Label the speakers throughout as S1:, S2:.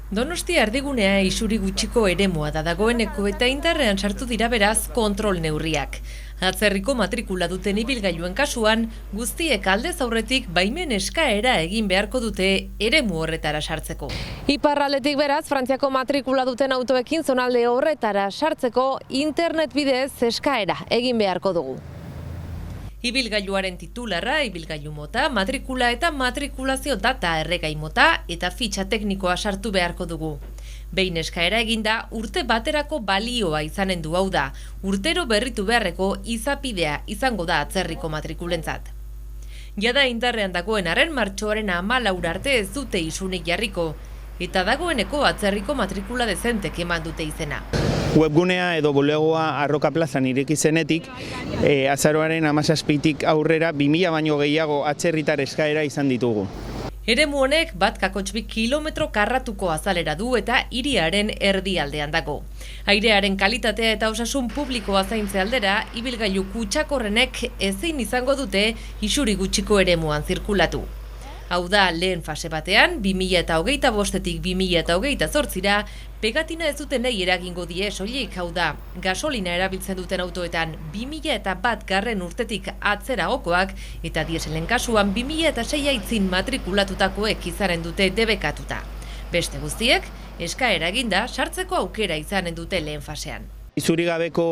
S1: Donostia erdigunea isuri gutxiko eremua da dagoeneko eta indarrean sartu dira beraz kontrol neurriak. Atzerriko matrikula duten ibilgailuen kasuan, guztiek aldez aurretik baimen eskaera egin beharko dute eremu horretara sartzeko. Iparraldetik beraz, Frantziako matrikula duten autoekin zonalde horretara sartzeko internet bidez eskaera egin beharko dugu. Ibilgailuaren titularra, ibilgailu mota, matrikula eta matrikulazio data erregai mota eta fitxa teknikoa sartu beharko dugu. Behin eskaera eginda, urte baterako balioa izanen du, hau da, urtero berritu beharreko izapidea izango da atzerriko matrikulentzat. Jada indarrean dagoen arren martxoaren 14 arte ez dute isunik jarriko, eta dagoeneko atzerriko matrikula dezentek eman dute izena.
S2: Webgunea edo bulegoa Arroka plazan ireki zenetik, azaroaren 17tik aurrera 2000 baino gehiago atzerritar eskaera izan ditugu.
S1: Eremu honek bat kakotxbi kilometro karratuko azalera du eta hiriaren erdialdean dago. Airearen kalitatea eta osasun publikoa zaintze aldera, ibilgailu kutsakorrenek ezin izango dute isuri gutxiko eremuan zirkulatu. Hau da, lehen fase batean, 2025-etik 2028ra, pegatina ez dutenei eragingo die soilik, hau da, gasolina erabiltzen duten autoetan 2001 urtetik atzeragokoak eta dieselen kasuan 2006 aitzin matrikulatutakoek izanen dute debekatuta. Beste guztiek, eskaera eginda sartzeko aukera izanen dute lehen fasean.
S2: Izuri gabeko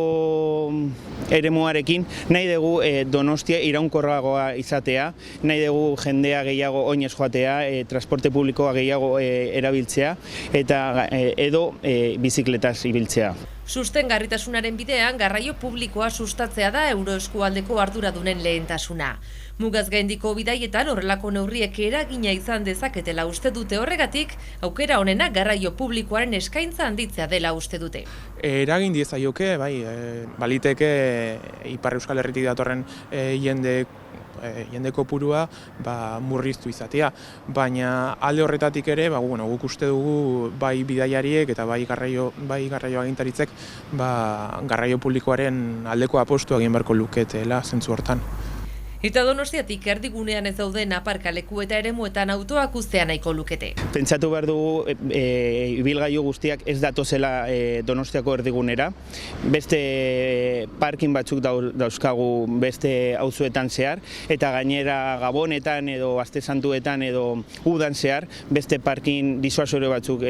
S2: eremuarekin nahi dugu Donostia iraunkorragoa izatea, nahi dugu jendea gehiago oinez joatea, transporte publikoa gehiago erabiltzea eta edo bizikletaz ibiltzea.
S1: Sustengarritasunaren bidean garraio publikoa sustatzea da euroeskualdeko arduradunen lehentasuna. Mugaz gaindiko bidaietan horrelako neurriek eragina izan dezaketela uste dute, horregatik, aukera honena garraio publikoaren eskaintza handitzea dela uste dute.
S3: Eragin diezaioke, baliteke Ipar Euskal Herritik datorren jende kopurua murriztu izatea, baina alde horretatik ere, guk uste dugu bai bidaiariek eta bai garraio agintaritzek garraio publikoaren aldeko apostua egin beharko luketela zentzu hortan.
S1: Eta Donostiatik erdigunean ez dauden aparkaleku eta eremuetan autoak uztea nahiko lukete.
S2: Pentsatu behar dugu ibilgailu guztiak ez datozela Donostiako erdigunera. Beste parkin batzuk dauzkagu beste auzoetan zehar, eta gainera Gabonetan edo Aste Santuetan edo udan zehar beste parkin disuasorio batzuk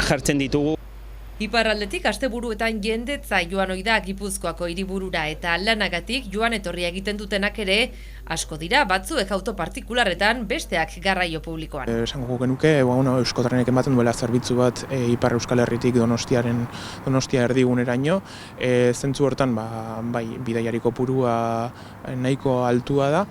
S2: jartzen ditugu.
S1: Iparraldetik asteburuetan jendetza joan ohi da Gipuzkoako hiriburura eta lanagatik joan etorria egiten dutenak ere asko dira, batzuek auto partikularretan, besteak garraio publikoan.
S3: Esango genuke, Euskotrenek ematen duela zerbitzu bat Ipar Euskal Herritik Donostia erdiguneraino, zentzu hortan bidaiari kopurua nahiko altua da.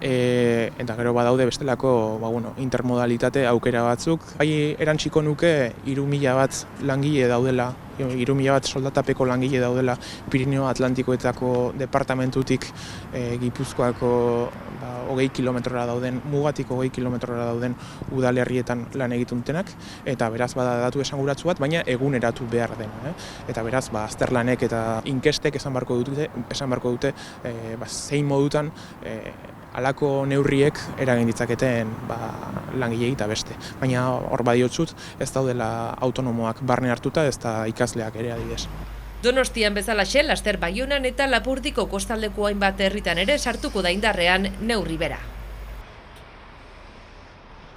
S3: Eta gero badaude bestelako intermodalitate aukera batzuk. Erantsiko nuke 3000 bat langile daudela, 3000 bat soldatapeko langile daudela Pirineo Atlantikoetako departamentutik Gipuzkoako 20 kilometrora dauden, mugatik 20 kilometrora dauden udalerrietan lan egitutenak, eta beraz bada datu esanguratsu bat, baina eguneratu behar dena. Eta beraz azterlanek eta inkestek esan beharko dute zein modutan halako neurriek eragin ditzaketen langilei eta beste. Baina hor badiotzut ez daudela autonomoak barne hartuta, ez da ikasleak ere adibidez.
S1: Donostian bezalaxe, laster Baionan eta Lapurdiko kostaldeko hainbat herritan ere sartuko da indarrean neurri bera.